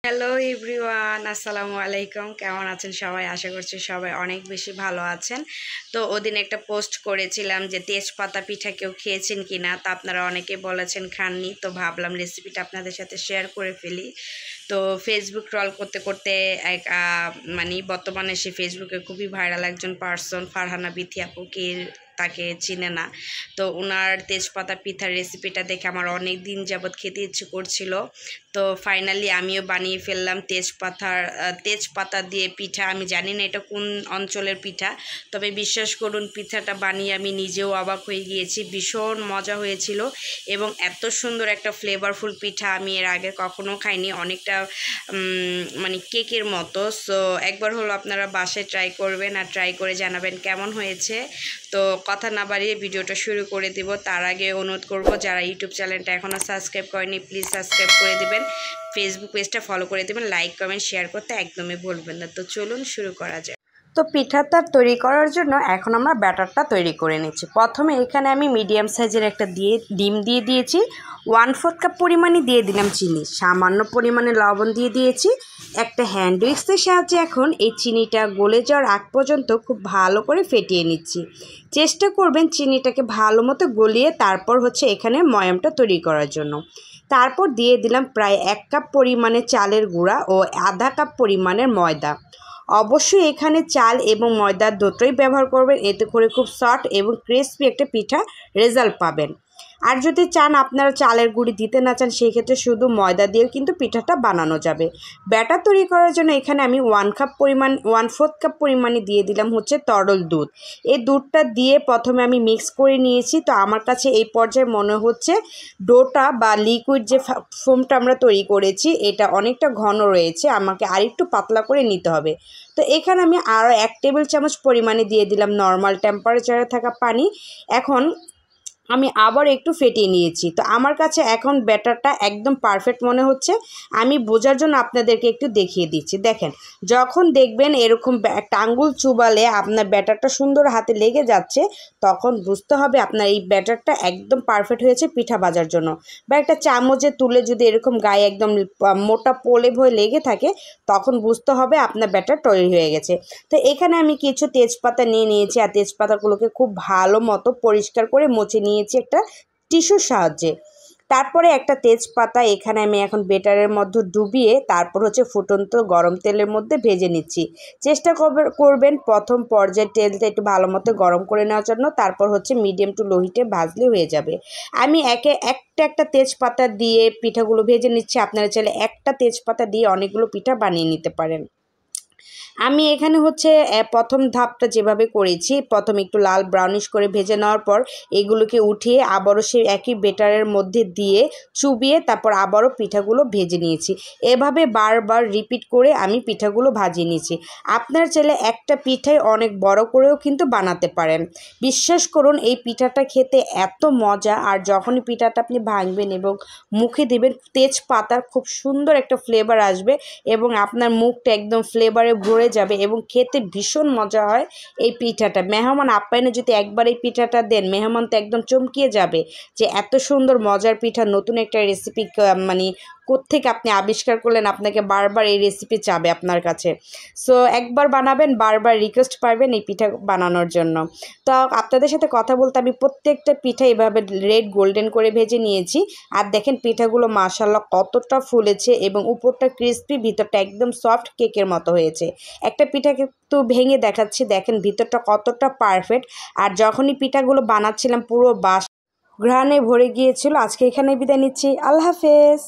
Hello everyone, আসসালামু আলাইকুম। কেমন আছেন সবাই? আশা করছি সবাই অনেক বেশি ভালো আছেন। তো ওদিন একটা পোস্ট করেছিলাম যে তেজপাতা পিঠা কেউ খেয়েছেন কি না। তো আপনারা অনেকে বলেছেন খাননি, তো ভাবলাম রেসিপিটা আপনাদের সাথে শেয়ার করে ফেলি। তো ফেসবুক রল করতে করতে এক বর্তমানে সে ফেসবুকে খুবই ভাইরাল একজন পার্সন, ফারহানা বিথি আপু, কে তাকে চিনে না। তো ওনার তেজপাতা পিঠার রেসিপিটা দেখে আমার অনেক দিন যাবৎ খেতে ইচ্ছে করছিল। তো ফাইনালি আমিও বানিয়ে ফেললাম তেজপাতা দিয়ে পিঠা। আমি জানি না এটা কোন অঞ্চলের পিঠা, তবে বিশ্বাস করুন পিঠাটা বানিয়ে আমি নিজেও অবাক হয়ে গিয়েছি। ভীষণ মজা হয়েছিল এবং এত সুন্দর একটা ফ্লেভারফুল পিঠা আমি এর আগে কখনো খাইনি। অনেকটা কেকের মতো। সো একবার হলো আপনারা বাসায় ট্রাই করবেন আর ট্রাই করে জানাবেন কেমন হয়েছে। তো কথা না বাড়িয়ে ভিডিওটা শুরু করে দিব। তার আগে অনুরোধ করব, যারা ইউটিউব চ্যানেলটা এখনও সাবস্ক্রাইব করেনি প্লিজ সাবস্ক্রাইব করে দিবেন, ফেসবুক পেজটা ফলো করে দেবেন, লাইক কমেন্ট শেয়ার করতে একদমই ভুলবেন না। তো চলুন শুরু করা যায়। তো পিঠাটা তৈরি করার জন্য এখন আমরা ব্যাটারটা তৈরি করে নিচ্ছি। প্রথমে এখানে আমি মিডিয়াম সাইজের একটা ডিম দিয়ে দিয়েছি, 1/4 কাপ পরিমাণে দিয়ে দিলাম চিনি, সামান্য পরিমাণে লবণ দিয়ে দিয়েছি। একটা হ্যান্ড উইক্সের সাহায্যে এখন এই চিনিটা গলে যাওয়ার আগ পর্যন্ত খুব ভালো করে ফেটিয়ে নিচ্ছি। চেষ্টা করবেন চিনিটাকে ভালো মতো গলিয়ে তারপর এখানে ময়ামটা তৈরি করার জন্য। তারপর দিয়ে দিলাম প্রায় 1 কাপ পরিমাণে চালের গুঁড়া ও আধা কাপ পরিমাণের ময়দা। অবশ্যই এখানে চাল এবং ময়দার দুটোই ব্যবহার করবেন, এতে করে খুব সফট এবং ক্রিসপি একটা পিঠা রেজাল্ট পাবেন। আর যদি চান আপনারা চালের গুঁড়ি দিতে না চান, সেই ক্ষেত্রে শুধু ময়দা দিয়েও কিন্তু পিঠাটা বানানো যাবে। ব্যাটার তৈরি করার জন্য এখানে আমি 1/4 কাপ পরিমাণে দিয়ে দিলাম তরল দুধ। এই দুধটা দিয়ে প্রথমে আমি মিক্স করে নিয়েছি। তো আমার কাছে এই পর্যায়ে মনে হচ্ছে ডোটা বা লিকুইড যে ফোমটা আমরা তৈরি করেছি এটা অনেকটা ঘন রয়েছে, আমাকে আরেকটু পাতলা করে নিতে হবে। তো এখানে আমি আরও 1 টেবিল চামচ পরিমাণে দিয়ে দিলাম নর্মাল টেম্পারেচারে থাকা পানি। এখন আমি আবার একটু ফেটিয়ে নিয়েছি। তো আমার কাছে এখন ব্যাটারটা একদম পারফেক্ট মনে হচ্ছে। আমি বোঝার জন্য আপনাদেরকে একটু দেখিয়ে দিচ্ছি। দেখেন, যখন দেখবেন এরকম একটা আঙ্গুল চুবালে আপনার ব্যাটারটা সুন্দর হাতে লেগে যাচ্ছে, তখন বুঝতে হবে আপনার এই ব্যাটারটা একদম পারফেক্ট হয়েছে পিঠা ভাজার জন্য। বা একটা চামচে তুলে যদি এরকম গায়ে একদম মোটা প্রলেপ হয়ে লেগে থাকে, তখন বুঝতে হবে আপনার ব্যাটার তৈরি হয়ে গেছে। তো এখানে আমি কিছু তেজপাতা নিয়ে নিয়েছি, আর তেজপাতাগুলোকে খুব ভালো মতো পরিষ্কার করে মুছে নিয়েছি একটা টিস্যুর সাহায্যে। তারপরে একটা তেজপাতা এখানে আমি এখন বেটারের মধ্যে ডুবিয়ে তারপর ফুটন্ত গরম তেলের মধ্যে ভেজে নিচ্ছি। চেষ্টা করবেন প্রথম পর্যায়ে তেলটা একটু ভালো মতো গরম করে নেওয়ার জন্য, তারপর মিডিয়াম টু লো হিটে ভাজলে হয়ে যাবে। আমি একটা তেজপাতা দিয়ে পিঠাগুলো ভেজে নিচ্ছি। আপনারা চাইলে একটা তেজপাতা দিয়ে অনেকগুলো পিঠা বানিয়ে নিতে পারেন। আমি এখানে প্রথম ধাপটা যেভাবে করেছি, প্রথমে একটু লাল ব্রাউনিশ করে ভেজে নেওয়ার পর এগুলোকে উঠিয়ে আবারও সেই একই বেটারের মধ্যে দিয়ে চুবিয়ে তারপর আবারও পিঠাগুলো ভেজে নিয়েছি। এভাবে বারবার রিপিট করে আমি পিঠাগুলো ভাজিয়ে নিয়েছি। আপনার চাইলে একটা পিঠাই অনেক বড় করেও কিন্তু বানাতে পারেন। বিশ্বাস করুন এই পিঠাটা খেতে এত মজা, আর যখনই পিঠাটা আপনি ভাঙবেন এবং মুখে দেবেন তেজপাতার খুব সুন্দর একটা ফ্লেভার আসবে এবং আপনার মুখটা একদম ফ্লেভারে ভরে যাবে এবং খেতে ভীষণ মজা হয় এই পিঠাটা। মেহমান আপ্যায়নে যদি একবার এই পিঠাটা দেন, মেহমান তো একদম চমকিয়ে যাবে যে এত সুন্দর মজার পিঠা, নতুন একটা রেসিপি কোত্থেকে আপনি আবিষ্কার করলেন, আপনাকে বারবার এই রেসিপি চাবে আপনার কাছে। সো একবার বানাবেন, বারবার রিকোয়েস্ট পাবেন এই পিঠা বানানোর জন্য। তো আপনাদের সাথে কথা বলতে আমি প্রত্যেকটা পিঠা এভাবে রেড গোল্ডেন করে ভেজে নিয়েছি। আর দেখেন পিঠাগুলো মাশাআল্লাহ কতটা ফুলেছে এবং উপরটা ক্রিসপি, ভিতরটা একদম সফট কেকের মতো হয়েছে। একটা পিঠা কিন্তু ভেঙে দেখাচ্ছি, দেখেন ভিতরটা কতটা পারফেক্ট। আর যখনই পিঠাগুলো বানাচ্ছিলাম পুরো ঘ্রাণে ভরে গিয়েছিল। আজকে এখানে বিদায় নিচ্ছি, আল্লাহ হাফেজ।